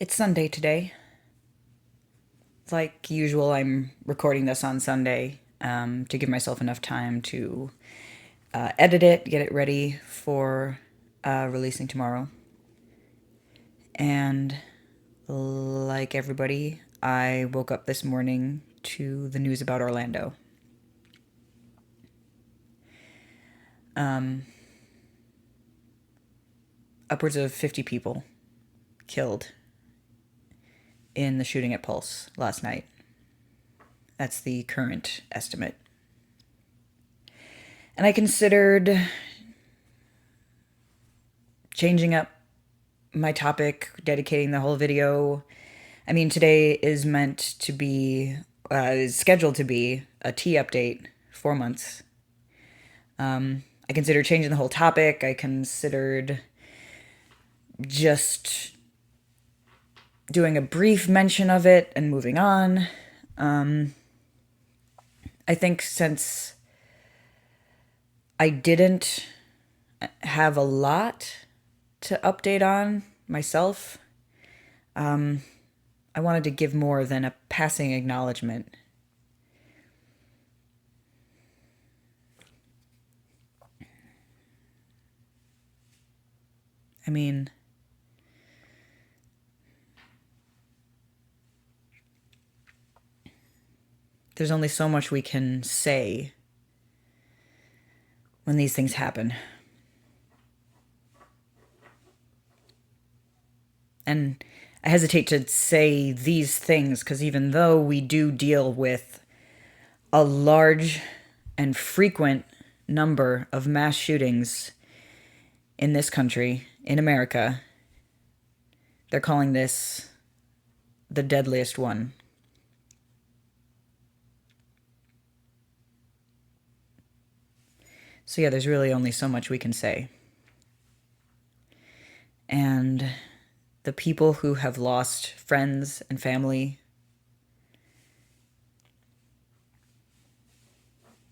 It's Sunday today. Like usual, I'm recording this on Sunday to give myself enough time to edit it, get it ready for releasing tomorrow. And like everybody, I woke up this morning to the news about Orlando. Upwards of 50 people killed in the shooting at Pulse last night. That's the current estimate. And I considered changing up my topic, dedicating the whole video. I mean, today is meant to be, is scheduled to be a tea update, 4 months. I considered changing the whole topic. I considered just doing a brief mention of it and moving on. I think since I didn't have a lot to update on myself, I wanted to give more than a passing acknowledgement. I mean, there's only so much we can say when these things happen. And I hesitate to say these things because even though we do deal with a large and frequent number of mass shootings in this country, in America, they're calling this the deadliest one. So yeah, there's really only so much we can say. And the people who have lost friends and family,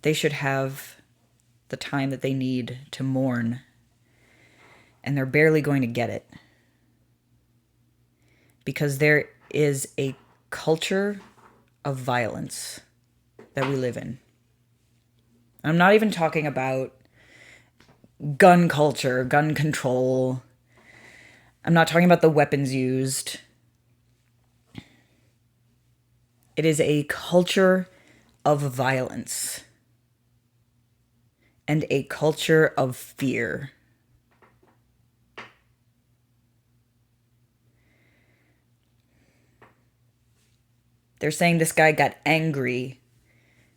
they should have the time that they need to mourn, and they're barely going to get it. Because there is a culture of violence that we live in. I'm not even talking about gun culture, gun control. I'm not talking about the weapons used. It is a culture of violence and a culture of fear. They're saying this guy got angry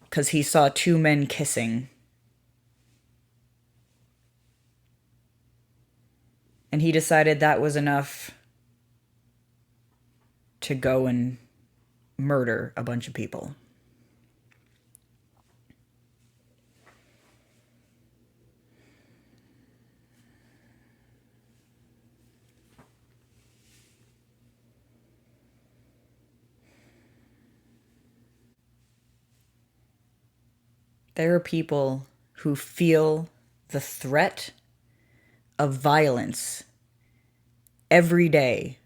because he saw two men kissing. And he decided that was enough to go and murder a bunch of people. There are people who feel the threat of violence every day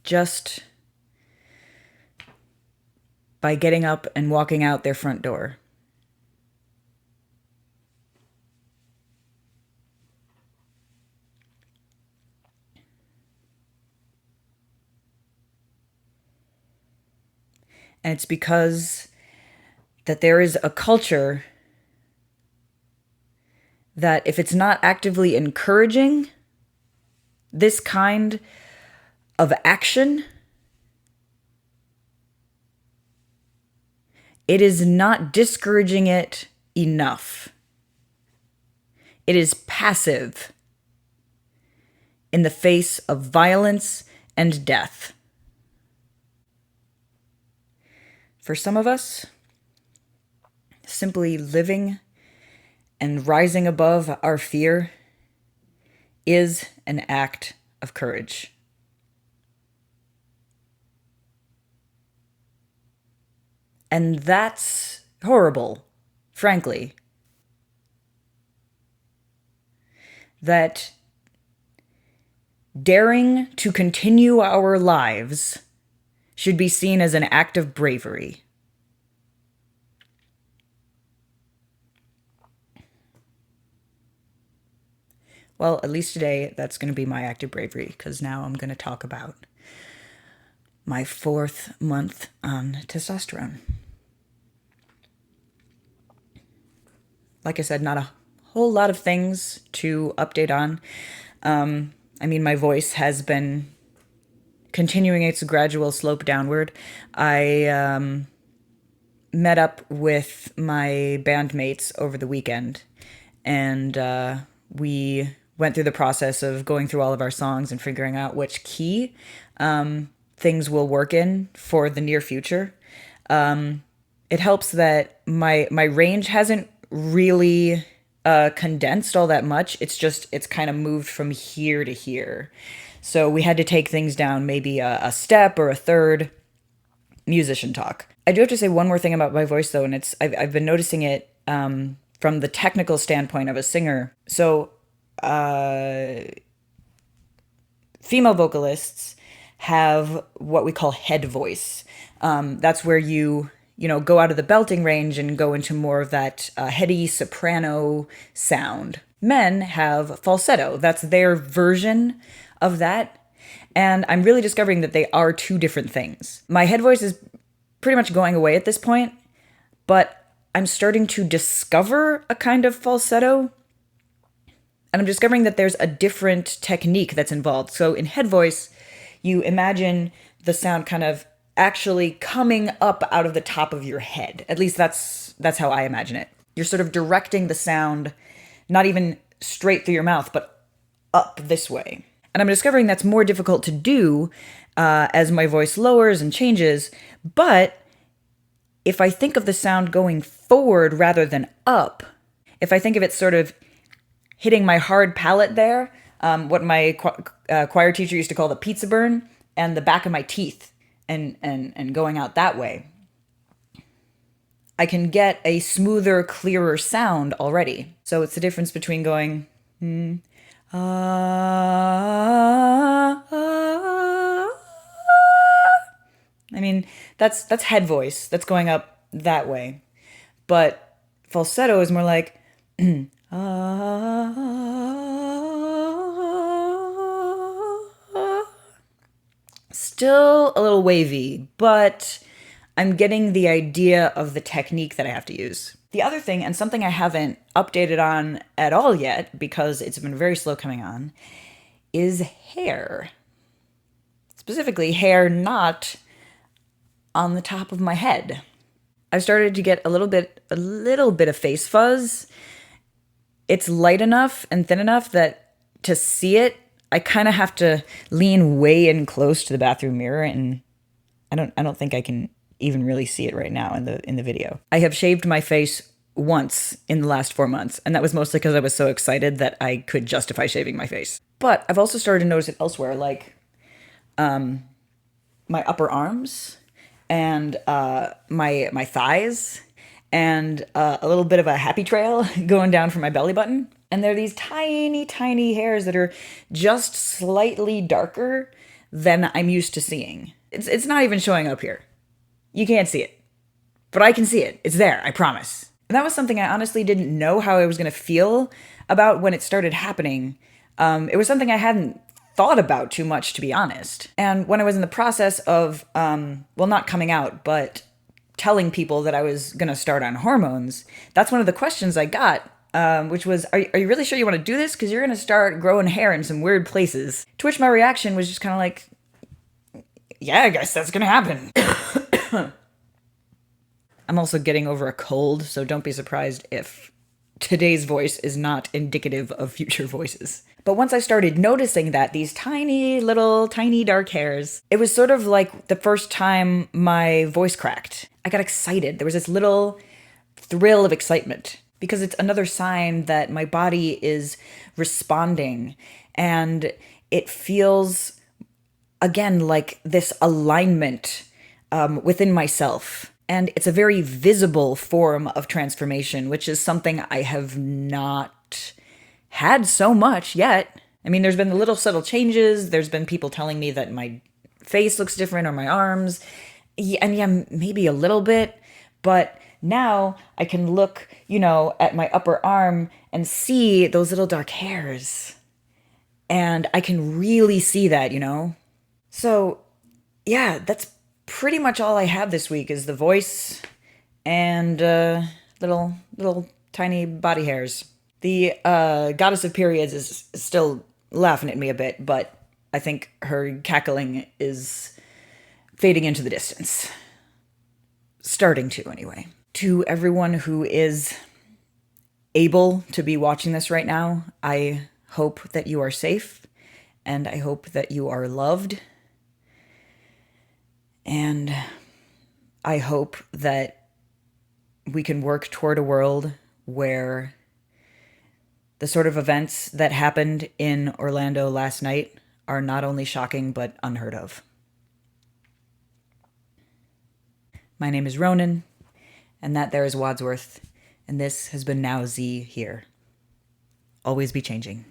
just by getting up and walking out their front door. And it's because that there is a culture that if it's not actively encouraging this kind of action, it is not discouraging it enough. It is passive in the face of violence and death. For some of us, simply living and rising above our fear is an act of courage. And that's horrible, frankly. That Daring to continue our lives should be seen as an act of bravery. Well, at least today, that's going to be my act of bravery, because now I'm going to talk about my 4th month on testosterone. Like I said, not a whole lot of things to update on. My voice has been continuing its gradual slope downward. I met up with my bandmates over the weekend, and we went through the process of going through all of our songs and figuring out which key things will work in for the near future. It helps that my range hasn't really condensed all that much. It's kind of moved from here to here. So we had to take things down maybe a step or a third. Musician talk. I do have to say one more thing about my voice, though, and I've been noticing it from the technical standpoint of a singer. So female vocalists have what we call head voice. That's where you go out of the belting range and go into more of that heady soprano sound. Men have falsetto. That's their version of that. And I'm really discovering that they are two different things. My head voice is pretty much going away at this point, but I'm starting to discover a kind of falsetto. And I'm discovering that there's a different technique that's involved. So in head voice, you imagine the sound kind of actually coming up out of the top of your head. At least that's how I imagine it. You're sort of directing the sound, not even straight through your mouth, but up this way. And I'm discovering that's more difficult to do as my voice lowers and changes. But if I think of the sound going forward rather than up, if I think of it sort of hitting my hard palate there, what my choir teacher used to call the pizza burn, and the back of my teeth, and going out that way, I can get a smoother, clearer sound already. So it's the difference between going, that's head voice. That's going up that way. But falsetto is more like, still a little wavy, but I'm getting the idea of the technique that I have to use. The other thing, and something I haven't updated on at all yet because it's been very slow coming on, is hair. Specifically, hair not on the top of my head. I've started to get a little bit of face fuzz. It's light enough and thin enough that to see it, I kind of have to lean way in close to the bathroom mirror, and I don't think I can even really see it right now in the video. I have shaved my face once in the last 4 months, and that was mostly because I was so excited that I could justify shaving my face. But I've also started to notice it elsewhere, like my upper arms and my thighs, and a little bit of a happy trail going down from my belly button. And they're these tiny, tiny hairs that are just slightly darker than I'm used to seeing. It's not even showing up here. You can't see it. But I can see it. It's there, I promise. And that was something I honestly didn't know how I was going to feel about when it started happening. It was something I hadn't thought about too much, to be honest. And when I was in the process of, not coming out, but telling people that I was going to start on hormones, that's one of the questions I got, which was, are you really sure you want to do this? Because you're going to start growing hair in some weird places. To which my reaction was just kind of like, yeah, I guess that's going to happen. I'm also getting over a cold, so don't be surprised if today's voice is not indicative of future voices. But once I started noticing that, these tiny dark hairs, it was sort of like the first time my voice cracked. I got excited. There was this little thrill of excitement because it's another sign that my body is responding, and it feels, again, like this alignment within myself. And it's a very visible form of transformation, which is something I have not had so much yet. I mean, there's been the little subtle changes. There's been people telling me that my face looks different or my arms. Yeah, and yeah, maybe a little bit. But now I can look, at my upper arm and see those little dark hairs. And I can really see that. So, yeah, that's pretty much all I have this week is the voice and little tiny body hairs. The goddess of periods is still laughing at me a bit, but I think her cackling is fading into the distance. Starting to, anyway. To everyone who is able to be watching this right now, I hope that you are safe and I hope that you are loved. And I hope that we can work toward a world where the sort of events that happened in Orlando last night are not only shocking but unheard of. My name is Ronan, and that there is Wadsworth, and this has been Now Z here. Always be changing.